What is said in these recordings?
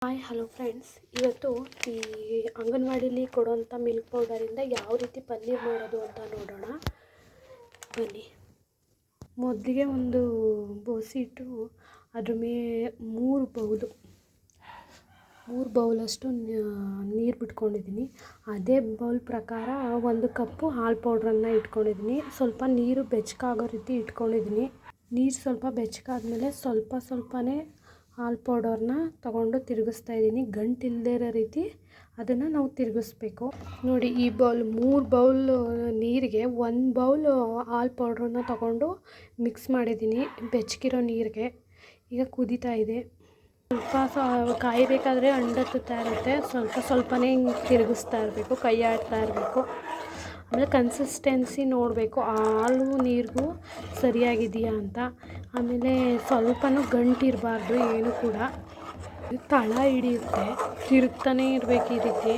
Hi hello friends, ಇವತ್ತು ಈ ಅಂಗನವಾಡಿಲಿ ಕೊಡುವಂಥ ಮಿಲ್ಕ್ ಪೌಡರಿಂದ ಯಾವ ರೀತಿ ಪನ್ನೀರ್ ಮಾಡೋದು ಅಂತ ನೋಡೋಣ ಬನ್ನಿ. ಮೊದಲಿಗೆ ಒಂದು ಬೋಸಿ ಇಟ್ಟು ಅದ್ರ ಮೂರು ಬೌಲಷ್ಟು ನೀರು ಬಿಟ್ಕೊಂಡಿದ್ದೀನಿ. ಅದೇ ಬೌಲ್ ಪ್ರಕಾರ 1 ಕಪ್ಪು ಹಾಲು ಪೌಡ್ರನ್ನು ಇಟ್ಕೊಂಡಿದ್ದೀನಿ. ಸ್ವಲ್ಪ ನೀರು ಬೆಚ್ಚಗಾಗೋ ರೀತಿ ಇಟ್ಕೊಂಡಿದ್ದೀನಿ. ನೀರು ಸ್ವಲ್ಪ ಬೆಚ್ಚಗಾದ್ಮೇಲೆ ಸ್ವಲ್ಪನೇ ಹಾಲು ಪೌಡರ್ನ ತೊಗೊಂಡು ತಿರುಗಿಸ್ತಾ ಇದ್ದೀನಿ. ಗಂಟಿಲ್ಲದೆ ಇರೋ ರೀತಿ ಅದನ್ನು ನಾವು ತಿರುಗಿಸ್ಬೇಕು. ನೋಡಿ, ಈ ಮೂರು ಬೌಲ್ ನೀರಿಗೆ 1 ಬೌಲ್ ಹಾಲು ಪೌಡ್ರನ್ನ ತೊಗೊಂಡು ಮಿಕ್ಸ್ ಮಾಡಿದ್ದೀನಿ ಬೆಚ್ಚಗಿರೋ ನೀರಿಗೆ. ಈಗ ಕುದೀತಾ ಇದೆ. ಸ್ವಲ್ಪ ಕಾಯಬೇಕಾದ್ರೆ ಅಂಡತ್ತುತ್ತಾ ಇರುತ್ತೆ. ಸ್ವಲ್ಪನೇ ಹಿಂಗೆ ತಿರುಗಿಸ್ತಾ ಇರಬೇಕು, ಕೈ ಆಡ್ತಾ ಇರಬೇಕು. ಆಮೇಲೆ ಕನ್ಸಿಸ್ಟೆನ್ಸಿ ನೋಡಬೇಕು, ಹಾಲು ನೀರಿಗೂ ಸರಿಯಾಗಿದೆಯಾ ಅಂತ. ಆಮೇಲೆ ಸ್ವಲ್ಪನೂ ಗಂಟಿರಬಾರ್ದು, ಏನು ಕೂಡ ತಳ ಹಿಡಿಯುತ್ತೆ. ತಿರುಗ್ತಾನೆ ಇರಬೇಕು ಈ ರೀತಿ.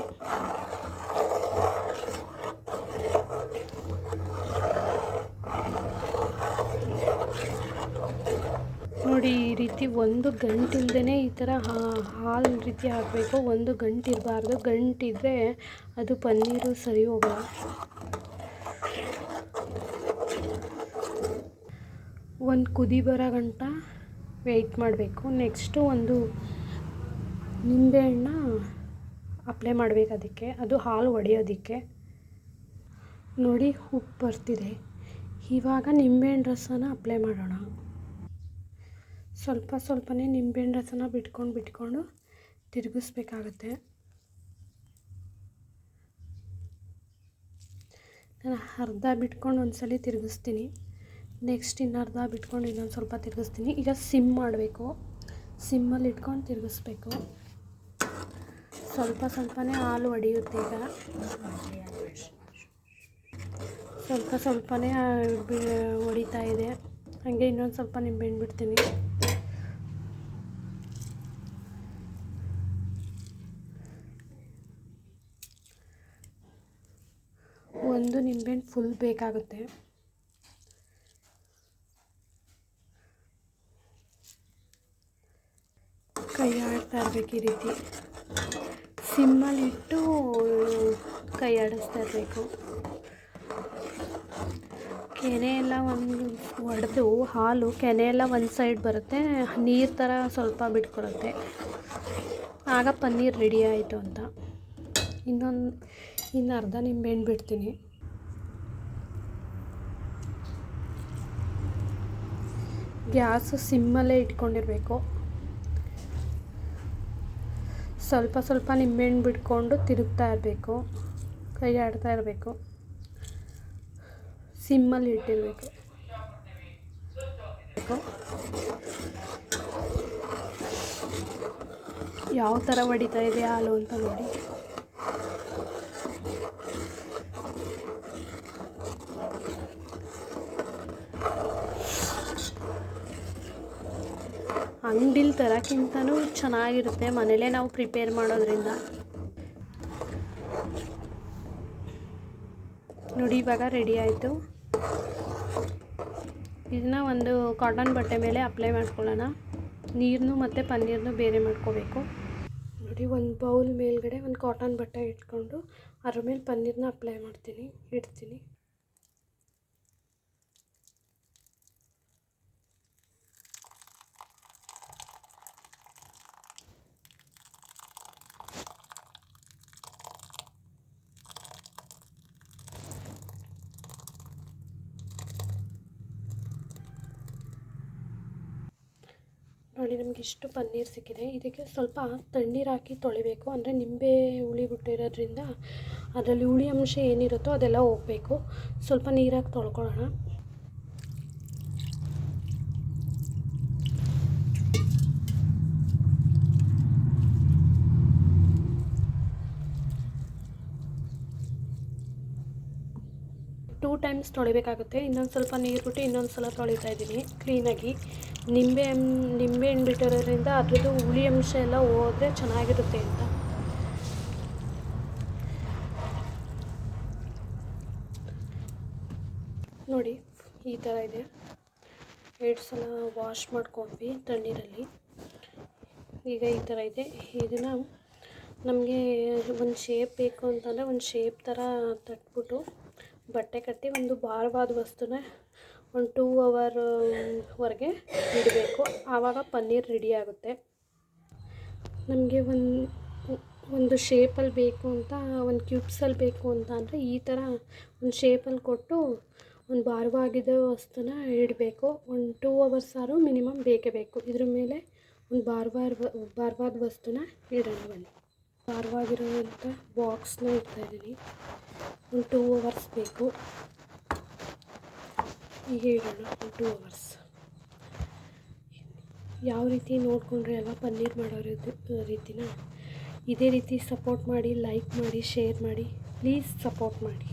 ನೋಡಿ, ಈ ರೀತಿ ಒಂದು ಗಂಟಿಲ್ದೇ ಈ ಥರ ಹಾಲು ರೀತಿ ಆಗಬೇಕು. ಒಂದು ಗಂಟಿರಬಾರ್ದು. ಗಂಟಿದ್ರೆ ಅದು ಪನ್ನೀರು ಸರಿ ಹೋಗಲ್ಲ. ಒಂದು ಕುದಿ ಬರೋ ಗಂಟ ವೆಯ್ಟ್ ಮಾಡಬೇಕು. ನೆಕ್ಸ್ಟು ಒಂದು ನಿಂಬೆಹಣ್ಣ ಅಪ್ಲೈ ಮಾಡಬೇಕು ಅದಕ್ಕೆ, ಅದು ಹಾಲು ಒಡೆಯೋದಕ್ಕೆ. ನೋಡಿ, ಉಪ್ಪು ಬರ್ತಿದೆ. ಇವಾಗ ನಿಂಬೆಹಣ್ಣು ರಸನ ಅಪ್ಲೈ ಮಾಡೋಣ. ಸ್ವಲ್ಪನೇ ನಿಂಬೆಹಣ್ಣು ರಸನ ಬಿಟ್ಕೊಂಡು ತಿರುಗಿಸ್ಬೇಕಾಗತ್ತೆ. ನಾನು ಅರ್ಧ ಬಿಟ್ಕೊಂಡು ಒಂದ್ಸಲ ತಿರುಗಿಸ್ತೀನಿ. ನೆಕ್ಸ್ಟ್ ಇನ್ನರ್ಧ ಬಿಟ್ಕೊಂಡು ಇನ್ನೊಂದು ಸ್ವಲ್ಪ ತಿರುಗಿಸ್ತೀನಿ. ಈಗ ಸಿಮ್ ಮಾಡಬೇಕು. ಸಿಮ್ಮಲ್ಲಿ ಇಟ್ಕೊಂಡು ತಿರುಗಿಸ್ಬೇಕು. ಸ್ವಲ್ಪನೇ ಹಾಲು ಒಡೆಯುತ್ತೆ. ಈಗ ಸ್ವಲ್ಪನೇ ಹೊಡಿತಾ ಇದೆ. ಹಾಗೆ ಇನ್ನೊಂದು ಸ್ವಲ್ಪ ನಿಂಬೆಹಣ್ಣು ಬಿಡ್ತೀನಿ. ಒಂದು ನಿಂಬೆಹಣ್ಣು ಫುಲ್ ಬೇಕಾಗುತ್ತೆ. ಕೈ ಆಡ್ತಾ ಇರಬೇಕು ಈ ರೀತಿ. ಸಿಮ್ಮಲ್ಲಿಟ್ಟು ಕೈ ಆಡಿಸ್ತಾ ಇರಬೇಕು. ಕೆನೆ ಎಲ್ಲ ಒಡೆದು ಹಾಲು ಕೆನೆ ಎಲ್ಲ ಒಂದು ಸೈಡ್ ಬರುತ್ತೆ, ನೀರು ಥರ ಸ್ವಲ್ಪ ಬಿಟ್ಕೊಳುತ್ತೆ. ಆಗ ಪನ್ನೀರ್ ರೆಡಿ ಆಯಿತು ಅಂತ. ಇನ್ನು ಅರ್ಧ ನಿಂಬೆಹಣ್ಣು ಬಿಡ್ತೀನಿ. ಗ್ಯಾಸು ಸಿಮ್ಮಲ್ಲೇ ಇಟ್ಕೊಂಡಿರಬೇಕು. ಸ್ವಲ್ಪ ನಿಂಬೆಹಣ್ಣು ಬಿಟ್ಕೊಂಡು ತಿರುಗ್ತಾ ಇರಬೇಕು, ಕೈ ಆಡ್ತಾ ಇರಬೇಕು. ಸಿಮ್ಮಲ್ಲಿ ಇಟ್ಟಿರಬೇಕು. ಯಾವ ಥರ ಹೊಡಿತಾ ಇದೆ ಹಾಲು ಅಂತ ನೋಡಿ. ಅಂಗಡಿಲಿ ತರೋಕ್ಕಿಂತನೂ ಚೆನ್ನಾಗಿರುತ್ತೆ ಮನೇಲೇ ನಾವು ಪ್ರಿಪೇರ್ ಮಾಡೋದ್ರಿಂದ. ನೋಡಿ, ಇವಾಗ ರೆಡಿ ಆಯಿತು. ಇದನ್ನ ಒಂದು ಕಾಟನ್ ಬಟ್ಟೆ ಮೇಲೆ ಅಪ್ಲೈ ಮಾಡ್ಕೊಳ್ಳೋಣ. ನೀರನ್ನು ಮತ್ತು ಪನ್ನೀರನ್ನು ಬೇರೆ ಮಾಡ್ಕೋಬೇಕು. ನೋಡಿ, ಒಂದು ಬೌಲ್ ಮೇಲ್ಗಡೆ ಒಂದು ಕಾಟನ್ ಬಟ್ಟೆ ಇಟ್ಕೊಂಡು ಅದ್ರ ಮೇಲೆ ಪನ್ನೀರನ್ನ ಅಪ್ಲೈ ಇಡ್ತೀನಿ. ನೋಡಿ, ನಮಗೆ ಇಷ್ಟು ಪನ್ನೀರ್ ಸಿಕ್ಕಿದೆ. ಇದಕ್ಕೆ ಸ್ವಲ್ಪ ತಣ್ಣೀರು ಹಾಕಿ ತೊಳಿಬೇಕು. ಅಂದರೆ ನಿಂಬೆ ಹುಳಿ ಬಿಟ್ಟಿರೋದ್ರಿಂದ ಅದರಲ್ಲಿ ಹುಳಿ ಅಂಶ ಏನಿರುತ್ತೋ ಅದೆಲ್ಲ ಹೋಗಬೇಕು. ಸ್ವಲ್ಪ ನೀರಾಗಿ ತೊಳ್ಕೊಳ್ಳೋಣ. Two times ತೊಳಿಬೇಕಾಗುತ್ತೆ. ಇನ್ನೊಂದು ಸ್ವಲ್ಪ ನೀರು ಬಿಟ್ಟು ಇನ್ನೊಂದು ಸಲ ತೊಳಿತಾ ಇದ್ದೀನಿ ಕ್ಲೀನಾಗಿ. ನಿಂಬೆಹಣ್ಣು ಬಿಟ್ಟಿರೋದ್ರಿಂದ ಅದ್ರದ್ದು ಹುಳಿ ಅಂಶ ಎಲ್ಲ ಹೋದರೆ ಚೆನ್ನಾಗಿರುತ್ತೆ ಅಂತ. ನೋಡಿ, ಈ ಥರ ಇದೆ. 2 ಸಲ ವಾಶ್ ಮಾಡ್ಕೊಂಡ್ವಿ ತಣ್ಣೀರಲ್ಲಿ. ಈಗ ಈ ಥರ ಇದೆ. ಇದನ್ನು ನಮಗೆ ಒಂದು ಶೇಪ್ ಬೇಕು ಅಂತಂದರೆ ಒಂದು ಶೇಪ್ ಥರ ತಟ್ಬಿಟ್ಟು ಬಟ್ಟೆ ಕಟ್ಟಿ ಒಂದು ಭಾರವಾದ ವಸ್ತುನ ಒಂದು 2 ಅವರ್ವರೆಗೆ ಇಡಬೇಕು. ಆವಾಗ ಪನ್ನೀರ್ ರೆಡಿ ಆಗುತ್ತೆ. ನಮಗೆ ಒಂದು ಶೇಪಲ್ಲಿ ಬೇಕು ಅಂತ, ಒಂದು ಕ್ಯೂಬ್ಸಲ್ಲಿ ಬೇಕು ಅಂತ ಅಂದರೆ ಈ ಥರ ಒಂದು ಶೇಪಲ್ಲಿ ಕೊಟ್ಟು ಒಂದು ಭಾರವಾಗಿದ್ದ ವಸ್ತುನ ಇಡಬೇಕು. ಒಂದು 2 ಅವರ್ಸ್ ಆದರೂ ಮಿನಿಮಮ್ ಬೇಕೇ ಬೇಕು. ಇದ್ರ ಮೇಲೆ ಒಂದು ಭಾರವಾದ ವಸ್ತುನ ಇಡೋಣ ಬನ್ನಿ. ಭಾರವಾಗಿರುವಂಥ ಬಾಕ್ಸ್ನ ಇಡ್ತಾಯಿದ್ದೀನಿ. ಒಂದು 2 ಅವರ್ಸ್ ಬೇಕು. ಹೀಗೆ ಇಡೋಣ ಒಂದು 2 ಅವರ್ಸ್. ಯಾವ ರೀತಿ ನೋಡಿಕೊಂಡ್ರೆ ಎಲ್ಲ ಪನ್ನೀರ್ ಮಾಡೋ ರೀತಿನ ಇದೇ ರೀತಿ ಸಪೋರ್ಟ್ ಮಾಡಿ, ಲೈಕ್ ಮಾಡಿ, ಶೇರ್ ಮಾಡಿ, ಪ್ಲೀಸ್ ಸಪೋರ್ಟ್ ಮಾಡಿ.